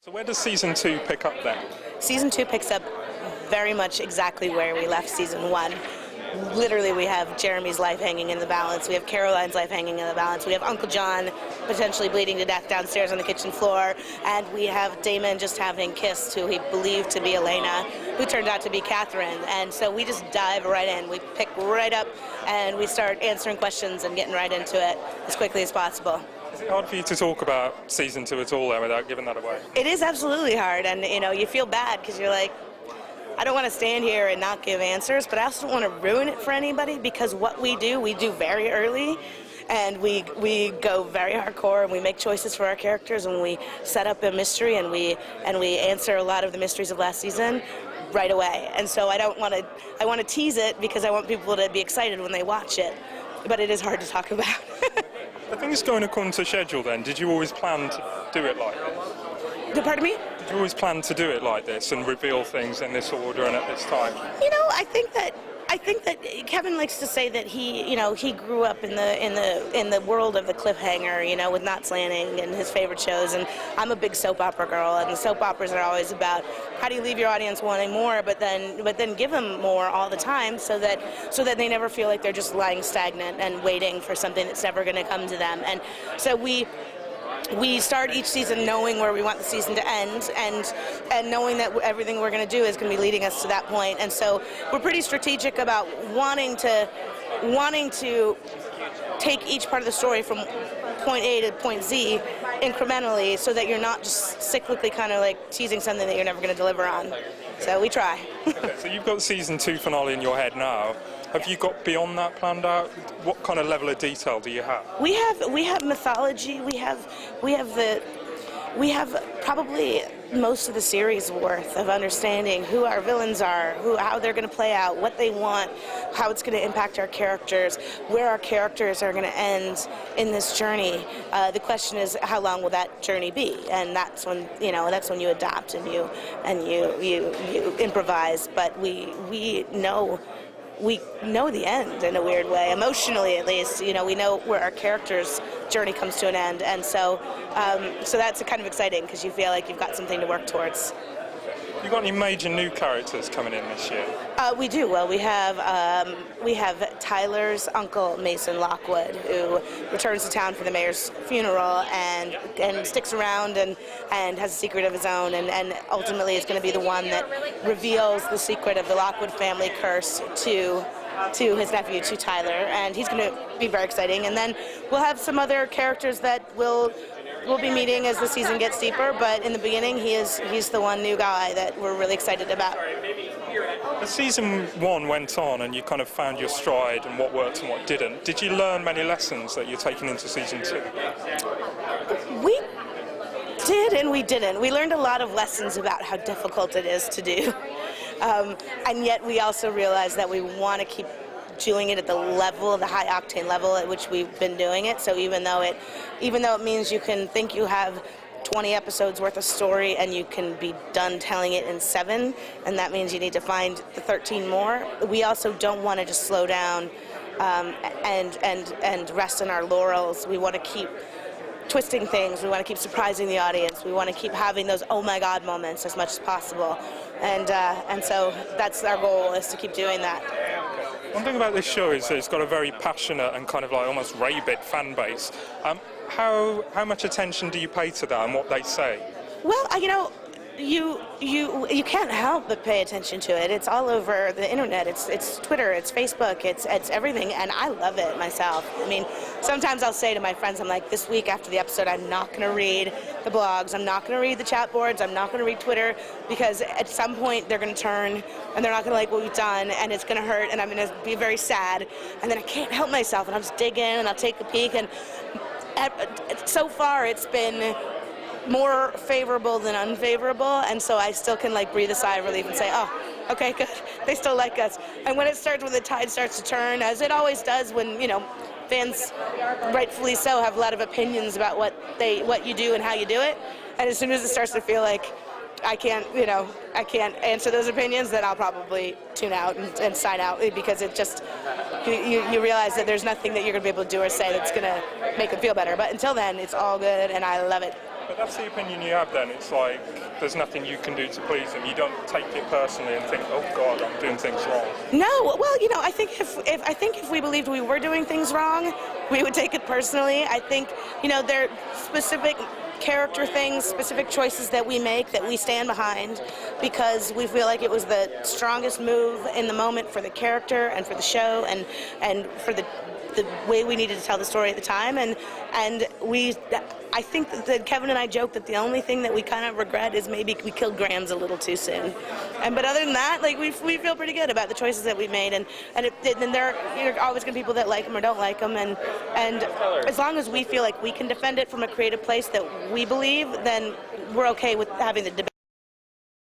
So where does season 2 pick up then? Season 2 picks up very much exactly where we left season 1. Literally, we have Jeremy's life hanging in the balance. We have Caroline's life hanging in the balance. We have Uncle John potentially bleeding to death downstairs on the kitchen floor. And we have Damon just having kissed who he believed to be Elena, who turned out to be Catherine. And so we just dive right in. We pick right up and we start answering questions and getting right into it as quickly as possible. Is it hard for you to talk about season 2 at all then without giving that away? It is absolutely hard, and you feel bad because you're like, I don't want to stand here and not give answers, but I also don't want to ruin it for anybody, because what we do very early, and we go very hardcore, and we make choices for our characters, and we set up a mystery, and we answer a lot of the mysteries of last season right away. And so I want to tease it because I want people to be excited when they watch it, but it is hard to talk about. I think it's going according to schedule then. Did you always plan to do it like this? Pardon me? Did you always plan to do it like this and reveal things in this order and at this time? I think that Kevin likes to say that he grew up in the world of the cliffhanger, with Knots Landing and his favorite shows, and I'm a big soap opera girl, and the soap operas are always about how do you leave your audience wanting more, but then give them more all the time, so that they never feel like they're just lying stagnant and waiting for something that's never going to come to them. And so we start each season knowing where we want the season to end, and knowing that everything we're going to do is going to be leading us to that point. And so we're pretty strategic about wanting to take each part of the story from point A to point Z incrementally, so that you're not just cyclically kind of like teasing something that you're never going to deliver on. So we try. Okay, so you've got season 2 finale in your head now. Have you got beyond that planned out? What kind of level of detail do you have? We have mythology. We have probably most of the series worth of understanding who our villains are, how they're going to play out, what they want, how it's going to impact our characters, where our characters are going to end in this journey. The question is, how long will that journey be? And that's when you adapt and you improvise. But we know the end in a weird way, emotionally at least. We know where our character's journey comes to an end, and so that's kind of exciting because you feel like you've got something to work towards. You got any major new characters coming in this year? We do. Well, we have Tyler's uncle, Mason Lockwood, who returns to town for the mayor's funeral and sticks around and has a secret of his own, and ultimately is going to be the one that reveals the secret of the Lockwood family curse to his nephew, to Tyler, and he's going to be very exciting. And then we'll have some other characters that we'll be meeting as the season gets deeper, but in the beginning he's the one new guy that we're really excited about. As season 1 went on and you kind of found your stride and what worked and what didn't, did you learn many lessons that you're taking into season 2? We did and we didn't. We learned a lot of lessons about how difficult it is to do. And yet we also realized that we want to keep doing it at the high octane level at which we've been doing it. So even though it means you can think you have 20 episodes worth of story and you can be done telling it in 7, and that means you need to find the 13 more, we also don't want to just slow down and rest on our laurels. We want to keep twisting things. We want to keep surprising the audience. We want to keep having those oh my god moments as much as possible, and so that's our goal, is to keep doing that. One thing about this show is that it's got a very passionate and kind of like almost rabid fan base. How much attention do you pay to that and what they say? Well, you can't help but pay attention to it. It's all over the internet. It's Twitter, it's Facebook, it's everything, and I love it myself. I mean, sometimes I'll say to my friends, I'm like, this week after the episode, I'm not going to read the blogs, I'm not going to read the chat boards, I'm not going to read Twitter, because at some point they're going to turn and they're not going to like what we've done, and it's going to hurt, and I'm going to be very sad, and then I can't help myself, and I'll just dig in and I'll take a peek, and so far it's been more favorable than unfavorable, and so I still can breathe a sigh of relief and say, oh, okay, good, they still like us. And when the tide starts to turn, as it always does when, fans, rightfully so, have a lot of opinions about what you do and how you do it, and as soon as it starts to feel like I can't answer those opinions, then I'll probably tune out and sign out, because it just, you realize that there's nothing that you're going to be able to do or say that's going to make it feel better. But until then, it's all good, and I love it. But that's the opinion you have then. It's like there's nothing you can do to please them. You don't take it personally and think, oh God, I'm doing things wrong. No, well, you know, I think if we believed we were doing things wrong, we would take it personally. I think, you know, there are specific character things, specific choices that we make that we stand behind because we feel like it was the strongest move in the moment for the character and for the show and for the way we needed to tell the story at the time, and I think that Kevin and I joke that the only thing that we kind of regret is maybe we killed Grams a little too soon. But other than that, like we feel pretty good about the choices that we made, and there are always going to be people that like them or don't like them, and as long as we feel like we can defend it from a creative place that we believe, then we're okay with having the